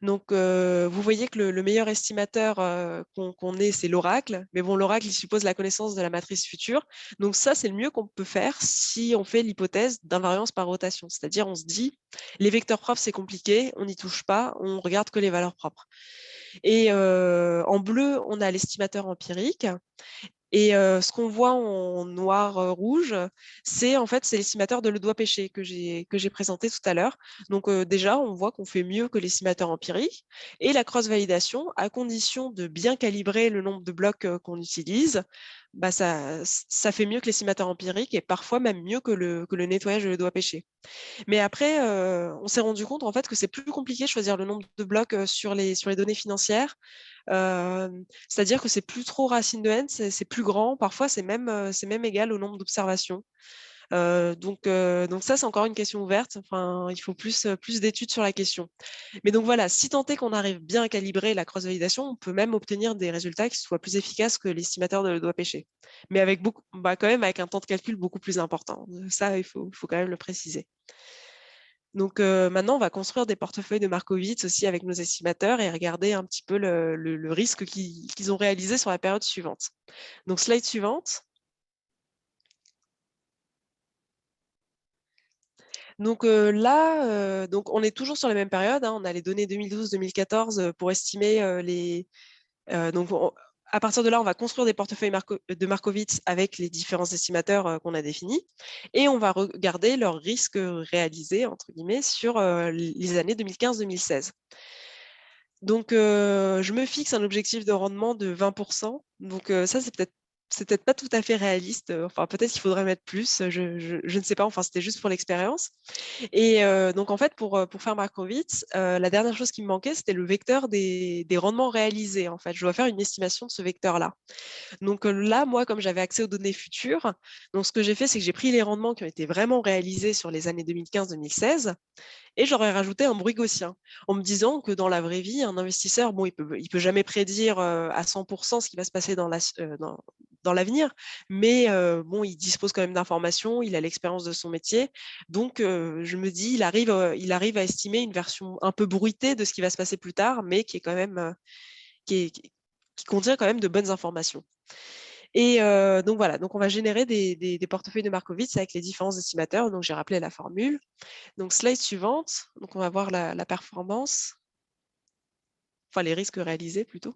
Donc, vous voyez que le meilleur estimateur qu'on ait, c'est l'oracle. Mais bon, l'oracle, il suppose la connaissance de la matrice future. Donc ça, c'est le mieux qu'on peut faire si on fait l'hypothèse d'invariance par rotation. C'est-à-dire, on se dit, les vecteurs propres, c'est compliqué, on n'y touche pas, on regarde que les valeurs propres. Et en bleu, on a l'estimateur empirique. Et ce qu'on voit en noir rouge, c'est l'estimateur de Ledoux-Péché que j'ai présenté tout à l'heure. Donc déjà, on voit qu'on fait mieux que l'estimateur empirique. Et la cross-validation, à condition de bien calibrer le nombre de blocs qu'on utilise, ça fait mieux que l'estimateur empirique et parfois même mieux que le nettoyage de Ledoux-Péché. Mais après, on s'est rendu compte en fait que c'est plus compliqué de choisir le nombre de blocs sur les données financières. C'est-à-dire que c'est plus trop racine de n, c'est plus grand. Parfois, c'est même égal au nombre d'observations. Donc ça, c'est encore une question ouverte. Enfin, il faut plus d'études sur la question. Mais donc voilà, si tant est qu'on arrive bien à calibrer la cross-validation, on peut même obtenir des résultats qui soient plus efficaces que l'estimateur de Ledoux-Péché. Mais avec quand même avec un temps de calcul beaucoup plus important. Ça, il faut quand même le préciser. Donc maintenant, on va construire des portefeuilles de Markowitz aussi avec nos estimateurs et regarder un petit peu le risque qu'ils ont réalisé sur la période suivante. Donc slide suivante. Donc là, donc on est toujours sur la même période, hein, on a les données 2012-2014 pour estimer les... donc à partir de là, on va construire des portefeuilles de Markowitz avec les différents estimateurs qu'on a définis et on va regarder leurs risques réalisés, entre guillemets, sur les années 2015-2016. Donc, je me fixe un objectif de rendement de 20%. Donc, ça, c'est peut-être pas tout à fait réaliste. Enfin, peut-être qu'il faudrait mettre plus. Je ne sais pas. Enfin, c'était juste pour l'expérience. Et donc, en fait, pour faire Markowitz, la dernière chose qui me manquait, c'était le vecteur des rendements réalisés. En fait, je dois faire une estimation de ce vecteur-là. Donc là, moi, comme j'avais accès aux données futures, donc ce que j'ai fait, c'est que j'ai pris les rendements qui ont été vraiment réalisés sur les années 2015-2016 et j'aurais rajouté un bruit gaussien en me disant que dans la vraie vie, un investisseur, bon, il peut jamais prédire à 100% ce qui va se passer dans l'avenir, mais bon, il dispose quand même d'informations, il a l'expérience de son métier. Donc, je me dis, il arrive à estimer une version un peu bruitée de ce qui va se passer plus tard, mais qui est quand même, qui contient quand même de bonnes informations. Et donc voilà, donc on va générer des portefeuilles de Markowitz avec les différents estimateurs. Donc j'ai rappelé la formule. Donc slide suivante, donc on va voir la performance, enfin les risques réalisés plutôt.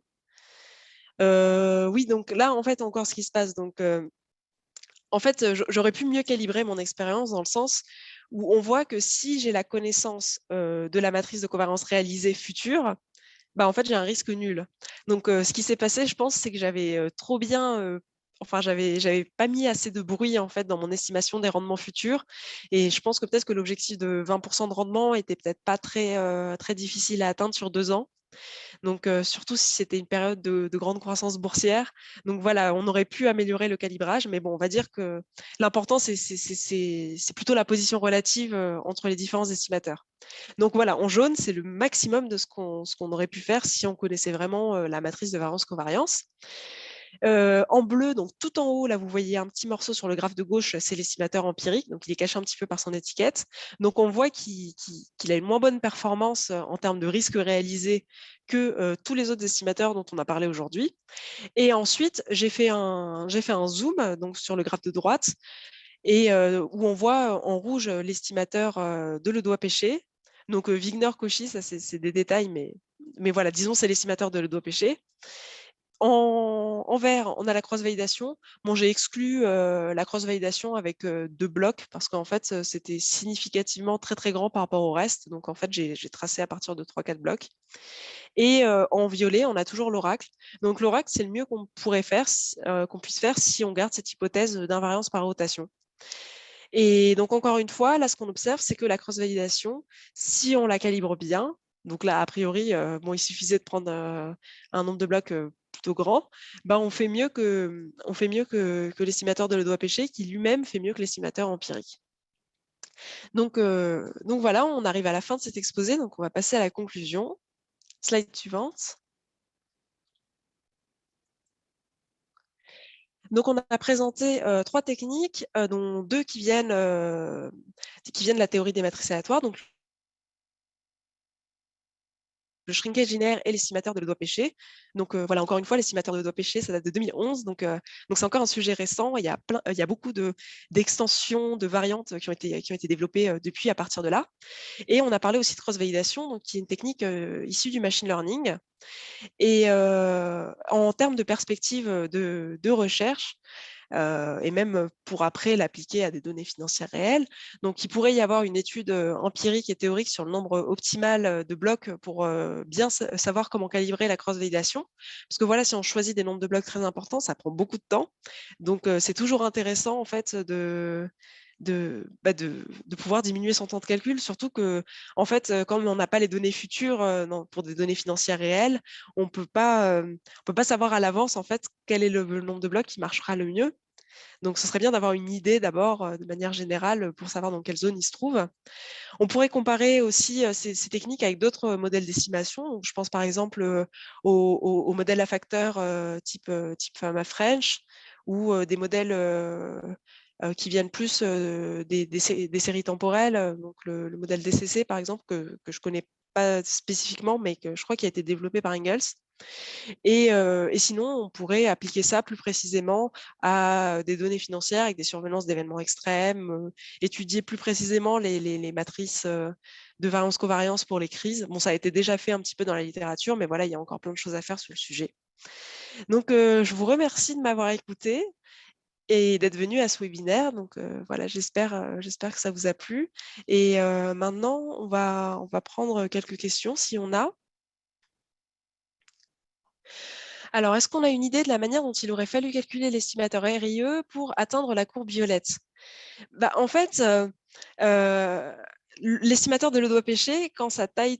Oui, donc là en fait encore ce qui se passe. Donc en fait, j'aurais pu mieux calibrer mon expérience dans le sens où on voit que si j'ai la connaissance de la matrice de covariance réalisée future, en fait j'ai un risque nul. Donc ce qui s'est passé, je pense, c'est que j'avais trop bien enfin, j'avais pas mis assez de bruit en fait dans mon estimation des rendements futurs. Et je pense que peut-être que l'objectif de 20% de rendement était peut-être pas très difficile à atteindre sur 2 ans. Donc, surtout si c'était une période de grande croissance boursière. Donc voilà, on aurait pu améliorer le calibrage, mais bon, on va dire que l'important, c'est plutôt la position relative entre les différents estimateurs. Donc voilà, en jaune, c'est le maximum de ce qu'on aurait pu faire si on connaissait vraiment la matrice de variance-covariance. En bleu, donc tout en haut, là, vous voyez un petit morceau sur le graphe de gauche, c'est l'estimateur empirique, donc il est caché un petit peu par son étiquette. Donc on voit qu'il a une moins bonne performance en termes de risque réalisé que tous les autres estimateurs dont on a parlé aujourd'hui. Et ensuite, j'ai fait un zoom donc sur le graphe de droite et où on voit en rouge l'estimateur de Ledoux-Péché. Donc Wigner, Cauchy, ça c'est des détails, mais voilà, disons c'est l'estimateur de Ledoux-Péché. En vert, on a la cross-validation. Bon, j'ai exclu la cross-validation avec 2 blocs parce qu'en fait, c'était significativement très, très grand par rapport au reste. Donc, en fait, j'ai tracé à partir de 3-4 blocs. Et en violet, on a toujours l'oracle. Donc, l'oracle, c'est le mieux qu'on pourrait faire, qu'on puisse faire si on garde cette hypothèse d'invariance par rotation. Et donc, encore une fois, là, ce qu'on observe, c'est que la cross-validation, si on la calibre bien, donc là, a priori, bon, il suffisait de prendre un nombre de blocs plutôt grand, bah, on fait mieux que l'estimateur de Ledoux-Péché, qui lui-même fait mieux que l'estimateur empirique. Donc voilà, on arrive à la fin de cet exposé, donc on va passer à la conclusion. Slide suivante. Donc, on a présenté 3 techniques, dont 2 qui viennent de la théorie des matrices aléatoires, donc le shrinkage linéaire et l'estimateur de Ledoux-Péché. Donc voilà, encore une fois, l'estimateur de Ledoux-Péché, ça date de 2011, donc c'est encore un sujet récent. Il y a beaucoup d'extensions, de variantes qui ont été développées depuis à partir de là. Et on a parlé aussi de cross-validation, donc qui est une technique issue du machine learning. Et en termes de perspective de recherche, et même pour après l'appliquer à des données financières réelles. Donc, il pourrait y avoir une étude empirique et théorique sur le nombre optimal de blocs pour bien savoir comment calibrer la cross-validation. Parce que voilà, si on choisit des nombres de blocs très importants, ça prend beaucoup de temps. Donc, c'est toujours intéressant en fait de pouvoir diminuer son temps de calcul, surtout que, en fait, comme on n'a pas les données futures pour des données financières réelles, on peut pas savoir à l'avance en fait quel est le nombre de blocs qui marchera le mieux. Donc, ce serait bien d'avoir une idée d'abord, de manière générale, pour savoir dans quelle zone il se trouve. On pourrait comparer aussi ces techniques avec d'autres modèles d'estimation. Donc, je pense par exemple au modèle à facteurs type Fama-French ou des modèles qui viennent plus des séries temporelles. Donc, le modèle DCC, par exemple, que je ne connais pas spécifiquement, mais que je crois qu'il a été développé par Engels. Et sinon, on pourrait appliquer ça plus précisément à des données financières avec des survenances d'événements extrêmes, étudier plus précisément les matrices de variance-covariance pour les crises. Bon, ça a été déjà fait un petit peu dans la littérature, mais voilà, il y a encore plein de choses à faire sur le sujet. Donc, je vous remercie de m'avoir écouté et d'être venu à ce webinaire. Donc, voilà, j'espère que ça vous a plu. Et maintenant, on va prendre quelques questions si on a. Alors, est-ce qu'on a une idée de la manière dont il aurait fallu calculer l'estimateur RIE pour atteindre la courbe violette? Bah, en fait, l'estimateur de Ledoux-Péché, quand la taille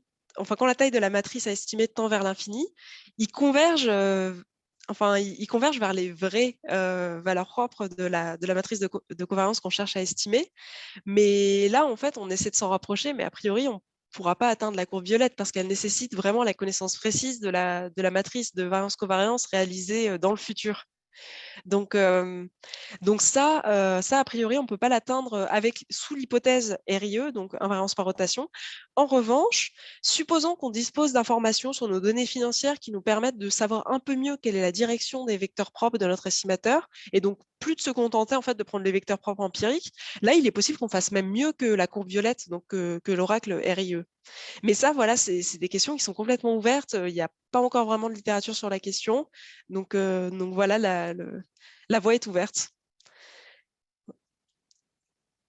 de la matrice à estimer tend vers l'infini, il converge, il converge vers les vraies valeurs propres de la matrice de covariance qu'on cherche à estimer. Mais là, en fait, on essaie de s'en rapprocher, mais a priori, on ne pourra pas atteindre la courbe violette parce qu'elle nécessite vraiment la connaissance précise de la matrice de variance-covariance réalisée dans le futur. Donc, ça, a priori, on ne peut pas l'atteindre sous l'hypothèse RIE, donc invariance par rotation. En revanche, supposons qu'on dispose d'informations sur nos données financières qui nous permettent de savoir un peu mieux quelle est la direction des vecteurs propres de notre estimateur, et donc plus de se contenter en fait de prendre les vecteurs propres empiriques. Là, il est possible qu'on fasse même mieux que la courbe violette, donc que l'oracle RIE. Mais ça, voilà, c'est des questions qui sont complètement ouvertes. Il n'y a pas encore vraiment de littérature sur la question. Donc voilà, la voie est ouverte.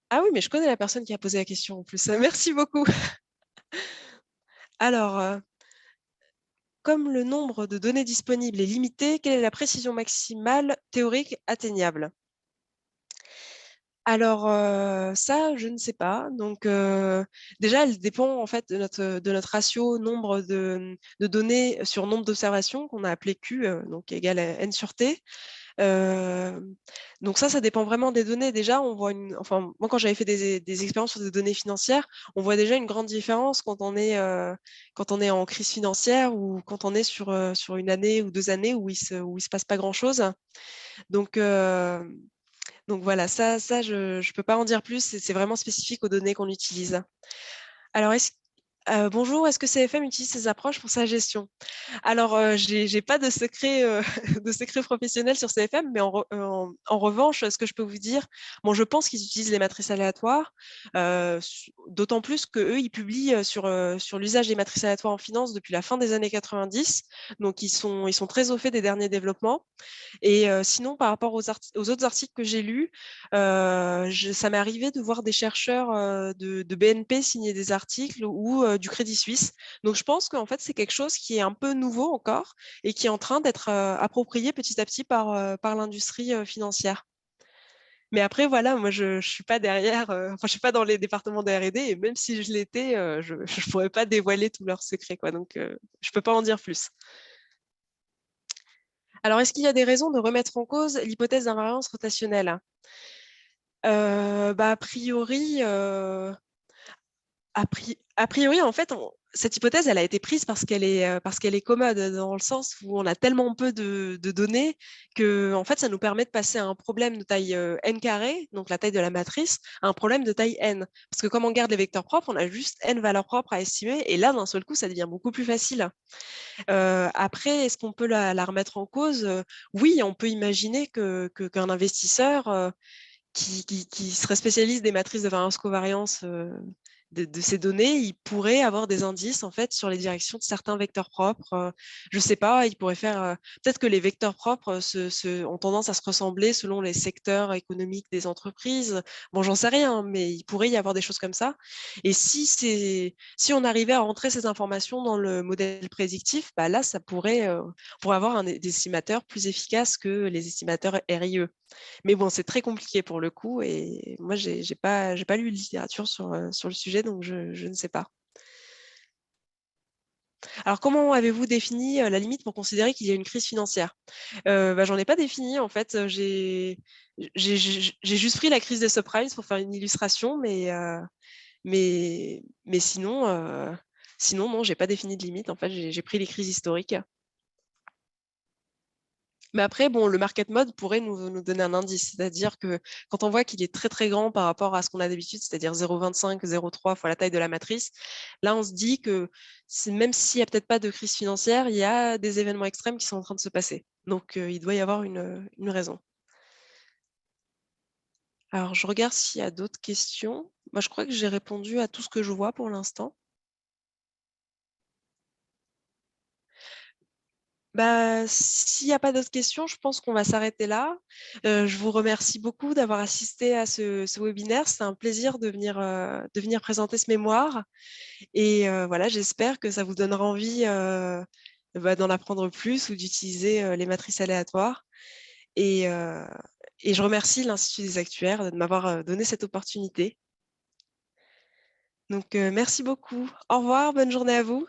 Ah oui, mais je connais la personne qui a posé la question en plus. Merci beaucoup. Alors, comme le nombre de données disponibles est limité, quelle est la précision maximale théorique atteignable? Alors, ça, je ne sais pas. Donc, déjà, elle dépend en fait de notre ratio nombre de données sur nombre d'observations qu'on a appelé Q, donc égal à N sur T. Donc ça dépend vraiment des données. Déjà, on voit moi, quand j'avais fait des expériences sur des données financières, on voit déjà une grande différence quand quand on est en crise financière ou quand on est sur une année ou 2 années où il se passe pas grand-chose. Donc, donc voilà, je ne peux pas en dire plus. C'est vraiment spécifique aux données qu'on utilise. Alors, Bonjour, est-ce que CFM utilise ces approches pour sa gestion? Alors, j'ai pas de secret, de secret professionnel sur CFM, mais en revanche, ce que je peux vous dire, bon, je pense qu'ils utilisent les matrices aléatoires, d'autant plus qu'eux, ils publient, sur l'usage des matrices aléatoires en finance depuis la fin des années 90. Donc ils sont très au fait des derniers développements. Et sinon, par rapport aux autres articles que j'ai lus, ça m'est arrivé de voir des chercheurs de BNP signer des articles ou du Crédit Suisse. Donc, je pense qu'en fait, c'est quelque chose qui est un peu nouveau encore et qui est en train d'être approprié petit à petit par l'industrie financière. Mais après, voilà, moi, je ne suis pas derrière, enfin, je suis pas dans les départements de R&D et même si je l'étais, je ne pourrais pas dévoiler tous leurs secrets, quoi. Donc, je peux pas en dire plus. Alors, est-ce qu'il y a des raisons de remettre en cause l'hypothèse d'invariance rotationnelle? A priori, a priori, en fait, cette hypothèse, elle a été prise parce qu'elle est commode, dans le sens où on a tellement peu de données que, en fait, ça nous permet de passer à un problème de taille n carré, donc la taille de la matrice, à un problème de taille n. Parce que comme on garde les vecteurs propres, on a juste n valeurs propres à estimer, et là, d'un seul coup, ça devient beaucoup plus facile. Après, est-ce qu'on peut la remettre en cause? Oui, on peut imaginer qu'un investisseur qui serait spécialiste des matrices de variance-covariance de ces données, il pourrait avoir des indices en fait sur les directions de certains vecteurs propres. Je ne sais pas, il pourrait faire peut-être que les vecteurs propres ont tendance à se ressembler selon les secteurs économiques des entreprises. Bon, j'en sais rien, mais il pourrait y avoir des choses comme ça. Et si on arrivait à rentrer ces informations dans le modèle prédictif, bah là, pourrait avoir un estimateur plus efficace que les estimateurs RIE. Mais bon, c'est très compliqué pour le coup et moi, j'ai pas lu de littérature sur le sujet, donc je ne sais pas. Alors, comment avez-vous défini la limite pour considérer qu'il y a une crise financière? J'en ai pas défini en fait. J'ai juste pris la crise des subprimes pour faire une illustration, mais sinon, non, j'ai pas défini de limite. En fait, j'ai pris les crises historiques. Mais après, bon, le market mode pourrait nous donner un indice, c'est-à-dire que quand on voit qu'il est très très grand par rapport à ce qu'on a d'habitude, c'est-à-dire 0,25, 0,3 fois la taille de la matrice, là on se dit que même s'il n'y a peut-être pas de crise financière, il y a des événements extrêmes qui sont en train de se passer. Donc il doit y avoir une raison. Alors je regarde s'il y a d'autres questions. Moi je crois que j'ai répondu à tout ce que je vois pour l'instant. S'il n'y a pas d'autres questions, je pense qu'on va s'arrêter là. Je vous remercie beaucoup d'avoir assisté à ce webinaire. C'est un plaisir de venir présenter ce mémoire. Et voilà, j'espère que ça vous donnera envie d'en apprendre plus ou d'utiliser les matrices aléatoires. Et, euh, et je remercie l'Institut des actuaires de m'avoir donné cette opportunité. Donc, merci beaucoup. Au revoir, bonne journée à vous.